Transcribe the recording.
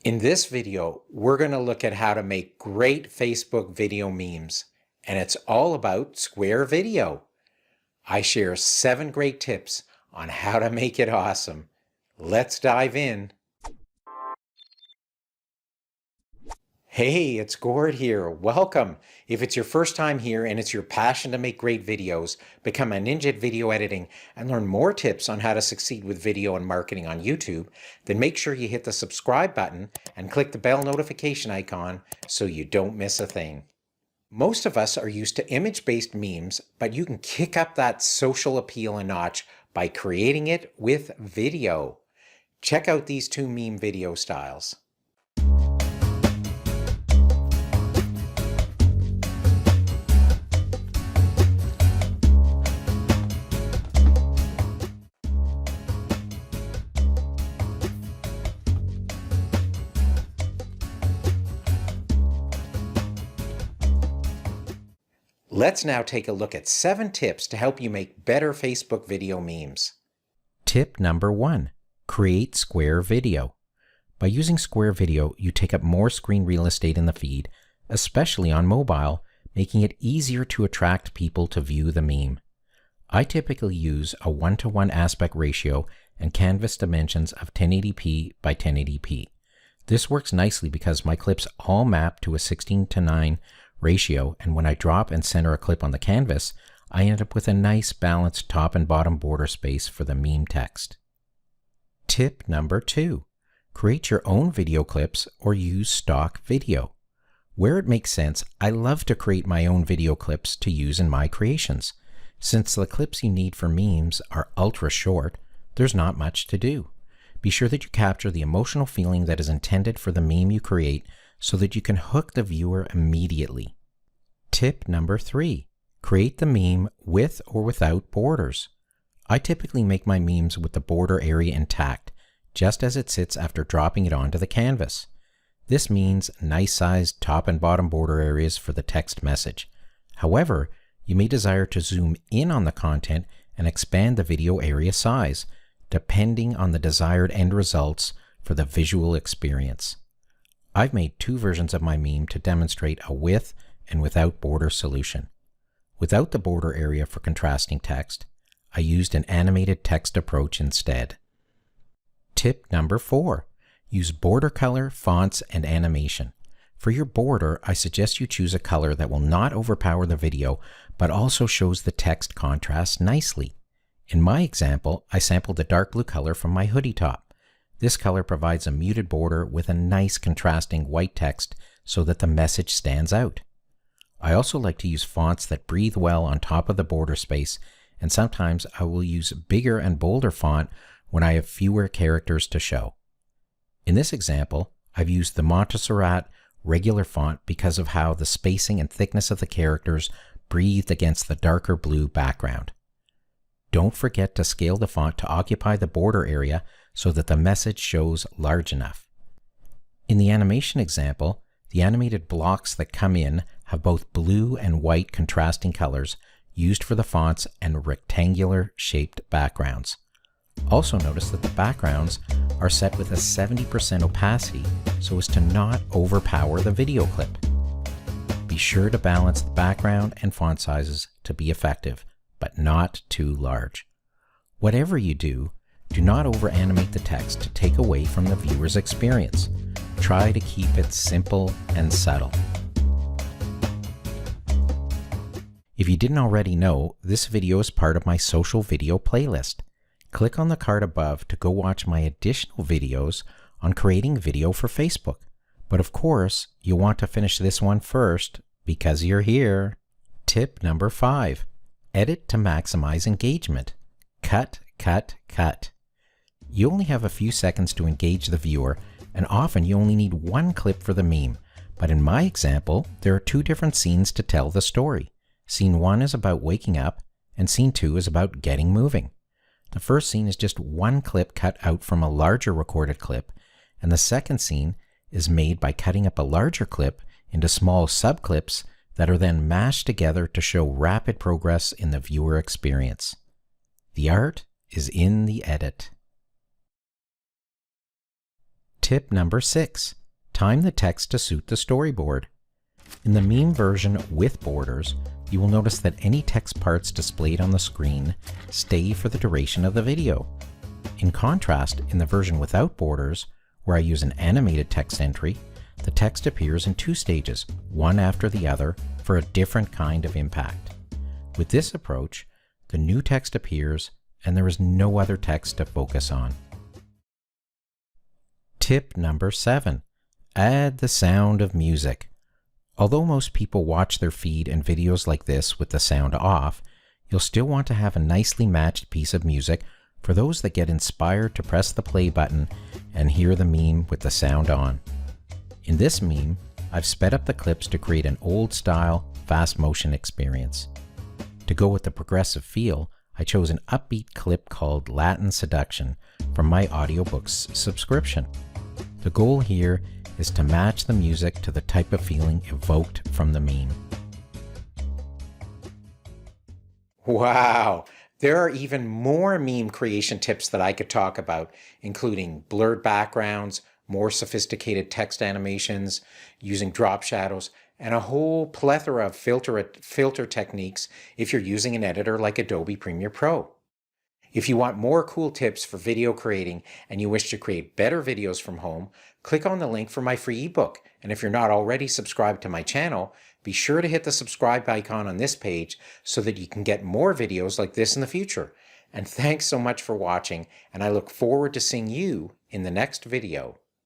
In this video, we're going to look at how to make great Facebook video memes, and it's all about Square Video. I share 7 great tips on how to make it awesome. Let's dive in. Hey, it's Gord here. Welcome. If it's your first time here and it's your passion to make great videos, become a ninja at video editing, and learn more tips on how to succeed with video and marketing on YouTube, then make sure you hit the subscribe button and click the bell notification icon so you don't miss a thing. Most of us are used to image-based memes, but you can kick up that social appeal a notch by creating it with video. Check out these 2 meme video styles. Let's now take a look at 7 tips to help you make better Facebook video memes. Tip number 1, create Square Video. By using Square Video, you take up more screen real estate in the feed, especially on mobile, making it easier to attract people to view the meme. I typically use a 1:1 aspect ratio and canvas dimensions of 1080p by 1080p. This works nicely because my clips all map to a 16:9 ratio, and when I drop and center a clip on the canvas, I end up with a nice balanced top and bottom border space for the meme text. Tip number 2, create your own video clips or use stock video. Where it makes sense, I love to create my own video clips to use in my creations. Since the clips you need for memes are ultra short, there's not much to do. Be sure that you capture the emotional feeling that is intended for the meme you create so that you can hook the viewer immediately. Tip number 3, create the meme with or without borders. I typically make my memes with the border area intact, just as it sits after dropping it onto the canvas. This means nice sized top and bottom border areas for the text message. However, you may desire to zoom in on the content and expand the video area size, depending on the desired end results for the visual experience. I've made 2 versions of my meme to demonstrate a with and without border solution. Without the border area for contrasting text, I used an animated text approach instead. Tip number 4, use border color, fonts, and animation. For your border, I suggest you choose a color that will not overpower the video, but also shows the text contrast nicely. In my example, I sampled the dark blue color from my hoodie top. This color provides a muted border with a nice contrasting white text so that the message stands out. I also like to use fonts that breathe well on top of the border space, and sometimes I will use bigger and bolder font when I have fewer characters to show. In this example, I've used the Montserrat regular font because of how the spacing and thickness of the characters breathed against the darker blue background. Don't forget to scale the font to occupy the border area so that the message shows large enough. In the animation example, the animated blocks that come in have both blue and white contrasting colors used for the fonts and rectangular shaped backgrounds. Also notice that the backgrounds are set with a 70% opacity so as to not overpower the video clip. Be sure to balance the background and font sizes to be effective, but not too large. Whatever you do, do not over-animate the text to take away from the viewer's experience. Try to keep it simple and subtle. If you didn't already know, this video is part of my social video playlist. Click on the card above to go watch my additional videos on creating video for Facebook. But of course, you'll want to finish this one first because you're here. Tip number 5, edit to maximize engagement. Cut, cut, cut. You only have a few seconds to engage the viewer, and often you only need 1 clip for the meme. But in my example, there are 2 different scenes to tell the story. Scene 1 is about waking up, and scene 2 is about getting moving. The first scene is just 1 clip cut out from a larger recorded clip, and the second scene is made by cutting up a larger clip into small subclips that are then mashed together to show rapid progress in the viewer experience. The art is in the edit. Tip number 6. Time the text to suit the storyboard. In the meme version with borders, you will notice that any text parts displayed on the screen stay for the duration of the video. In contrast, in the version without borders, where I use an animated text entry, the text appears in 2 stages, one after the other, for a different kind of impact. With this approach, the new text appears and there is no other text to focus on. Tip number 7. Add the sound of music. Although most people watch their feed and videos like this with the sound off, you'll still want to have a nicely matched piece of music for those that get inspired to press the play button and hear the meme with the sound on. In this meme, I've sped up the clips to create an old-style, fast-motion experience. To go with the progressive feel, I chose an upbeat clip called Latin Seduction from my audiobooks subscription. The goal here is to match the music to the type of feeling evoked from the meme. Wow! There are even more meme creation tips that I could talk about, including blurred backgrounds, more sophisticated text animations, using drop shadows, and a whole plethora of filter techniques if you're using an editor like Adobe Premiere Pro. If you want more cool tips for video creating and you wish to create better videos from home, click on the link for my free ebook. And if you're not already subscribed to my channel, be sure to hit the subscribe icon on this page so that you can get more videos like this in the future. And thanks so much for watching, and I look forward to seeing you in the next video.